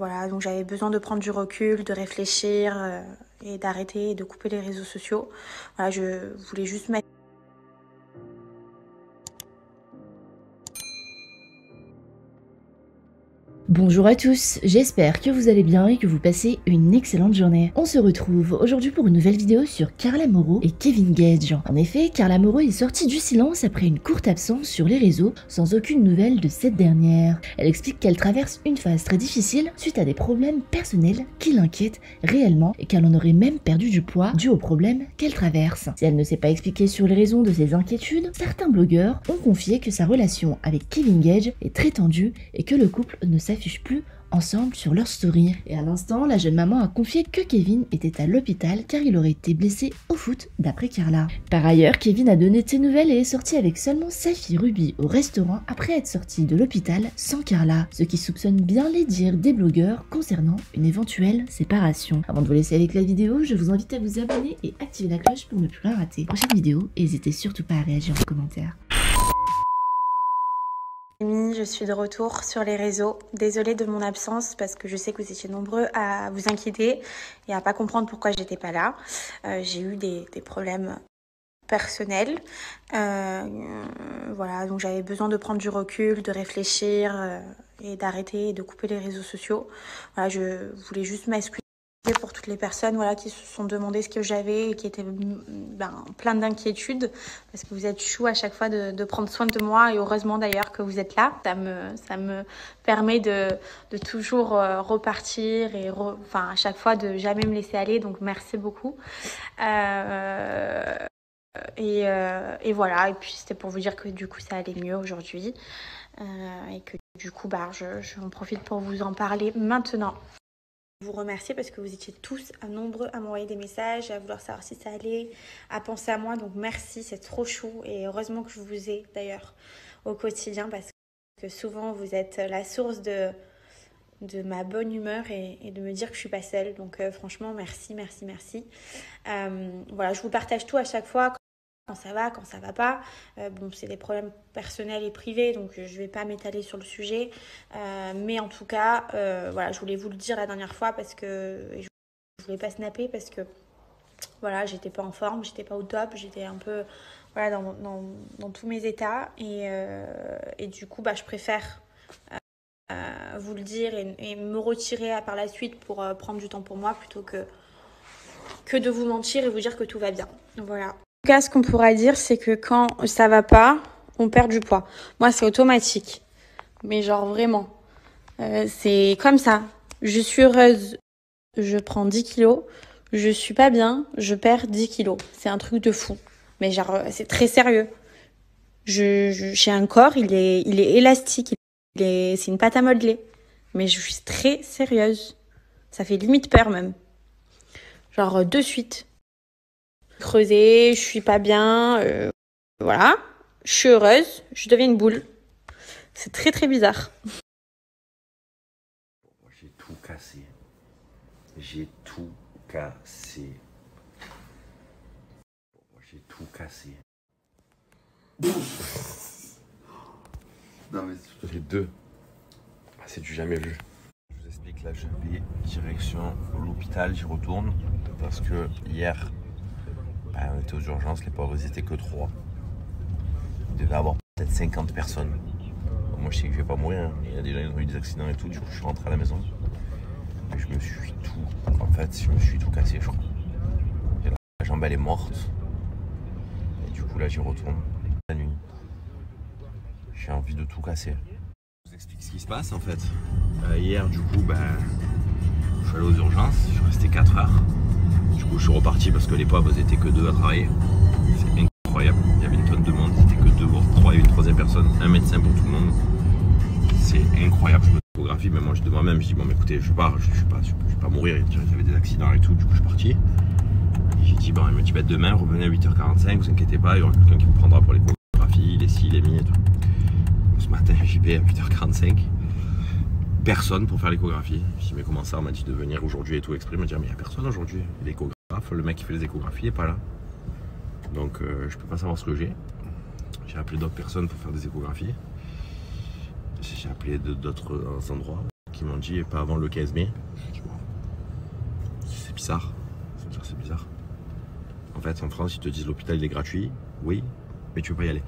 Voilà, donc j'avais besoin de prendre du recul, de réfléchir et d'arrêter et de couper les réseaux sociaux. Voilà, je voulais juste mettre... Bonjour à tous, j'espère que vous allez bien et que vous passez une excellente journée. On se retrouve aujourd'hui pour une nouvelle vidéo sur Carla Moreau et Kevin Gage. En effet, Carla Moreau est sortie du silence après une courte absence sur les réseaux sans aucune nouvelle de cette dernière. Elle explique qu'elle traverse une phase très difficile suite à des problèmes personnels qui l'inquiètent réellement et qu'elle en aurait même perdu du poids dû aux problèmes qu'elle traverse. Si elle ne s'est pas expliquée sur les raisons de ses inquiétudes, certains blogueurs ont confié que sa relation avec Kevin Gage est très tendue et que le couple ne s'affiche plus ensemble sur leur story. Et à l'instant, la jeune maman a confié que Kevin était à l'hôpital car il aurait été blessé au foot d'après Carla. Par ailleurs, Kevin a donné de ses nouvelles et est sorti avec seulement sa fille Ruby au restaurant après être sorti de l'hôpital sans Carla, ce qui soupçonne bien les dires des blogueurs concernant une éventuelle séparation. Avant de vous laisser avec la vidéo, je vous invite à vous abonner et activer la cloche pour ne plus rien rater. Prochaine vidéo, et n'hésitez surtout pas à réagir en commentaire. Je suis de retour sur les réseaux. Désolée de mon absence parce que je sais que vous étiez nombreux à vous inquiéter et à pas comprendre pourquoi j'étais pas là. J'ai eu des problèmes personnels. Voilà, donc j'avais besoin de prendre du recul, de réfléchir et d'arrêter et de couper les réseaux sociaux. Voilà, je voulais juste m'excuser pour toutes les personnes qui se sont demandé ce que j'avais et qui étaient plein d'inquiétudes parce que vous êtes chou à chaque fois de prendre soin de moi et heureusement d'ailleurs que vous êtes là. Ça me permet de toujours repartir et à chaque fois de jamais me laisser aller, donc merci beaucoup. Et voilà, et puis c'était pour vous dire que du coup ça allait mieux aujourd'hui et que du coup j'en profite pour vous en parler maintenant. Vous remercier parce que vous étiez tous nombreux à m'envoyer des messages, à vouloir savoir si ça allait, à penser à moi. Donc merci, c'est trop chou. Et heureusement que je vous ai d'ailleurs au quotidien parce que souvent vous êtes la source de ma bonne humeur et de me dire que je suis pas seule. Donc franchement, merci. Voilà, je vous partage tout à chaque fois. Quand ça va pas. C'est des problèmes personnels et privés, donc je vais pas m'étaler sur le sujet. Mais en tout cas, voilà, je voulais vous le dire la dernière fois parce que je voulais pas snapper parce que voilà, j'étais pas en forme, j'étais pas au top, j'étais un peu dans tous mes états et du coup, je préfère vous le dire et me retirer par la suite pour prendre du temps pour moi plutôt que de vous mentir et vous dire que tout va bien. Voilà. En tout cas, ce qu'on pourra dire, c'est que quand ça va pas, on perd du poids. Moi, c'est automatique. Mais genre vraiment. C'est comme ça. Je suis heureuse, je prends 10 kilos. Je suis pas bien, je perds 10 kilos. C'est un truc de fou. Mais genre, c'est très sérieux. J'ai un corps, il est élastique. C'est une pâte à modeler. Mais je suis très sérieuse. Ça fait limite peur même. Genre, de suite. Creuser, je suis pas bien, voilà. Je suis heureuse, je deviens une boule. C'est très très bizarre. J'ai tout cassé. J'ai tout cassé. J'ai tout cassé. Non mais les deux. C'est du jamais vu. Je vous explique, là je vais direction l'hôpital, j'y retourne. Parce que hier, on était aux urgences, les pauvres ils étaient que 3. Il devait y avoir peut-être 50 personnes. Moi je sais que je vais pas mourir, hein. Il y a déjà eu des accidents et tout, du coup je suis rentré à la maison. Et je me suis tout cassé, je crois. Et la jambe elle est morte. Et du coup là j'y retourne la nuit. J'ai envie de tout casser. Je vous explique ce qui se passe en fait. Hier du coup je suis allé aux urgences, je suis resté 4 heures. Du coup je suis reparti parce que les pauvres ils étaient que 2 à travailler. C'est incroyable, il y avait une tonne de monde, c'était que 2 voire 3 et une troisième personne, un médecin pour tout le monde. C'est incroyable, je me photographie, mais moi de moi-même je dis bon mais écoutez je pars, je vais pas mourir, j'avais des accidents et tout, du coup je suis parti. Et j'ai dit bon il m'a dit demain revenez à 8h45, vous inquiétez pas, il y aura quelqu'un qui vous prendra pour l'échographie, les ci, les mi et tout. Ce matin j'y vais à 8h45. Personne pour faire l'échographie. Je dis mais comment ça, on m'a dit de venir aujourd'hui et tout exprès. Il m'a dit mais il n'y a personne aujourd'hui. L'échographe, le mec qui fait les échographies n'est pas là. Donc je peux pas savoir ce que j'ai. J'ai appelé d'autres personnes pour faire des échographies. J'ai appelé d'autres endroits qui m'ont dit pas avant le 15 mai. C'est bizarre. C'est bizarre. En fait, en France, ils te disent l'hôpital il est gratuit. Oui, mais tu peux pas y aller.